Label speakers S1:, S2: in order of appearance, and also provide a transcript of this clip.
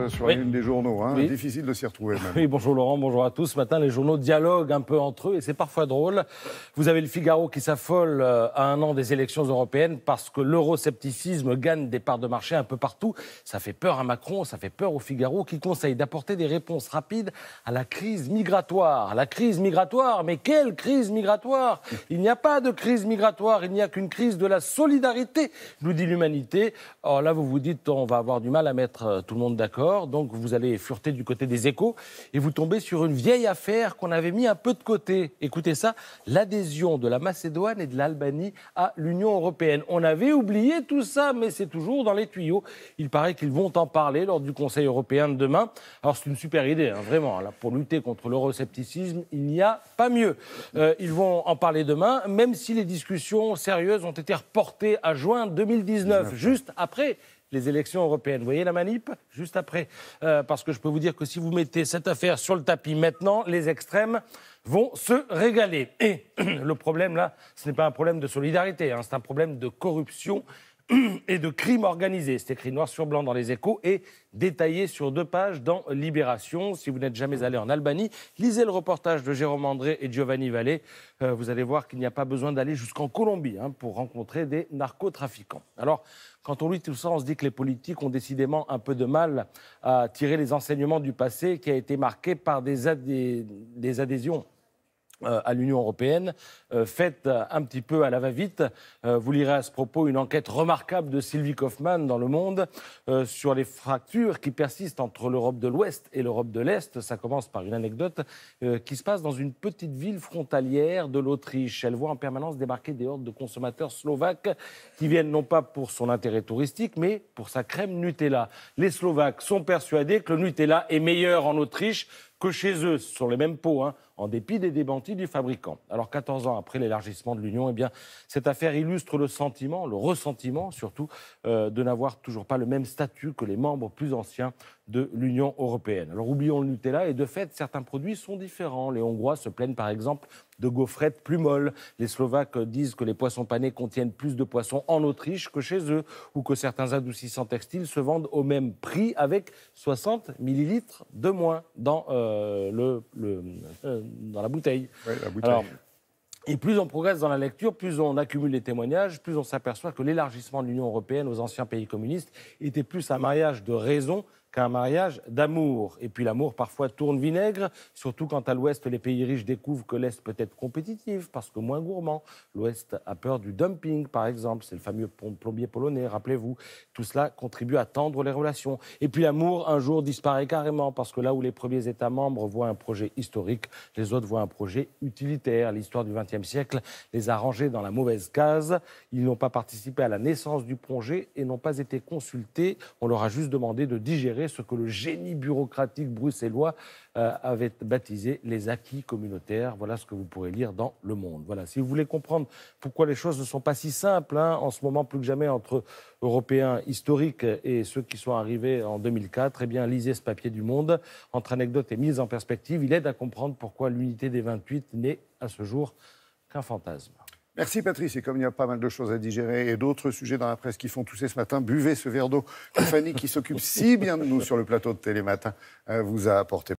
S1: sur la une des journaux. Hein.
S2: Oui.
S1: Difficile de s'y retrouver même.
S2: Oui, bonjour Laurent, bonjour à tous. Ce matin, les journaux dialoguent un peu entre eux et c'est parfois drôle. Vous avez le Figaro qui s'affole à un an des élections européennes parce que l'euroscepticisme gagne des parts de marché un peu partout. Ça fait peur à Macron, ça fait peur au Figaro qui conseille d'apporter des réponses rapides à la crise migratoire. La crise migratoire, mais quelle crise migratoire? Il n'y a pas de crise migratoire, il n'y a qu'une crise de la solidarité, nous dit l'humanité. Alors là, vous vous dites, on va avoir du mal à mettre tout le monde d'accord, donc vous allez fureter du côté des Échos et vous tombez sur une vieille affaire qu'on avait mis un peu de côté. Écoutez ça, l'adhésion de la Macédoine et de l'Albanie à l'Union européenne. On avait oublié tout ça, mais c'est toujours dans les tuyaux. Il paraît qu'ils vont en parler lors du Conseil européen de demain. Alors c'est une super idée, hein, vraiment. Là, pour lutter contre l'euroscepticisme, il n'y a pas mieux. Ils vont en parler demain, même si les discussions sérieuses ont été reportées à juin 2019, juste après les élections européennes. Vous voyez la manip? Juste après. Parce que je peux vous dire que si vous mettez cette affaire sur le tapis maintenant, les extrêmes vont se régaler. Et le problème, là, ce n'est pas un problème de solidarité, hein, c'est un problème de corruption et de crime organisé. C'est écrit noir sur blanc dans les Échos et détaillé sur 2 pages dans Libération. Si vous n'êtes jamais allé en Albanie, lisez le reportage de Jérôme André et Giovanni Vallée. Vous allez voir qu'il n'y a pas besoin d'aller jusqu'en Colombie pour rencontrer des narcotrafiquants. Alors, quand on lit tout ça, on se dit que les politiques ont décidément un peu de mal à tirer les enseignements du passé qui a été marqué par des adhésions à l'Union européenne, faite un petit peu à la va-vite. Vous lirez à ce propos une enquête remarquable de Sylvie Kaufmann dans Le Monde sur les fractures qui persistent entre l'Europe de l'Ouest et l'Europe de l'Est. Ça commence par une anecdote qui se passe dans une petite ville frontalière de l'Autriche. Elle voit en permanence débarquer des hordes de consommateurs slovaques qui viennent non pas pour son intérêt touristique, mais pour sa crème Nutella. Les Slovaques sont persuadés que le Nutella est meilleur en Autriche que chez eux, ce sont les mêmes pots, en dépit des démentis du fabricant. Alors 14 ans après l'élargissement de l'Union, eh bien, cette affaire illustre le sentiment, le ressentiment surtout, de n'avoir toujours pas le même statut que les membres plus anciens de l'Union européenne. Alors oublions le Nutella et de fait, certains produits sont différents. Les Hongrois se plaignent par exemple de gaufrettes plus molles. Les Slovaques disent que les poissons panés contiennent plus de poissons en Autriche que chez eux, ou que certains adoucissants textiles se vendent au même prix avec 60 millilitres de moins dans la bouteille.
S1: Oui, la bouteille.
S2: Alors, et plus on progresse dans la lecture, plus on accumule les témoignages, plus on s'aperçoit que l'élargissement de l'Union européenne aux anciens pays communistes était plus un mariage de raison qu'un mariage d'amour. Et puis l'amour parfois tourne vinaigre, surtout quand à l'Ouest, les pays riches découvrent que l'Est peut être compétitif parce que moins gourmand. L'Ouest a peur du dumping, par exemple. C'est le fameux plombier polonais, rappelez-vous. Tout cela contribue à tendre les relations. Et puis l'amour, un jour, disparaît carrément parce que là où les premiers États membres voient un projet historique, les autres voient un projet utilitaire. L'histoire du XXe siècle les a rangés dans la mauvaise case. Ils n'ont pas participé à la naissance du projet et n'ont pas été consultés. On leur a juste demandé de digérer ce que le génie bureaucratique bruxellois avait baptisé les acquis communautaires. Voilà ce que vous pourrez lire dans Le Monde. Voilà. Si vous voulez comprendre pourquoi les choses ne sont pas si simples, en ce moment plus que jamais entre Européens historiques et ceux qui sont arrivés en 2004, eh bien, lisez ce papier du Monde. Entre anecdotes et mise en perspective, il aide à comprendre pourquoi l'unité des 28 n'est à ce jour qu'un fantasme.
S1: Merci Patrice, et comme il y a pas mal de choses à digérer et d'autres sujets dans la presse qui font tousser ce matin, buvez ce verre d'eau que Fanny, qui s'occupe si bien de nous sur le plateau de Télématin, vous a apporté.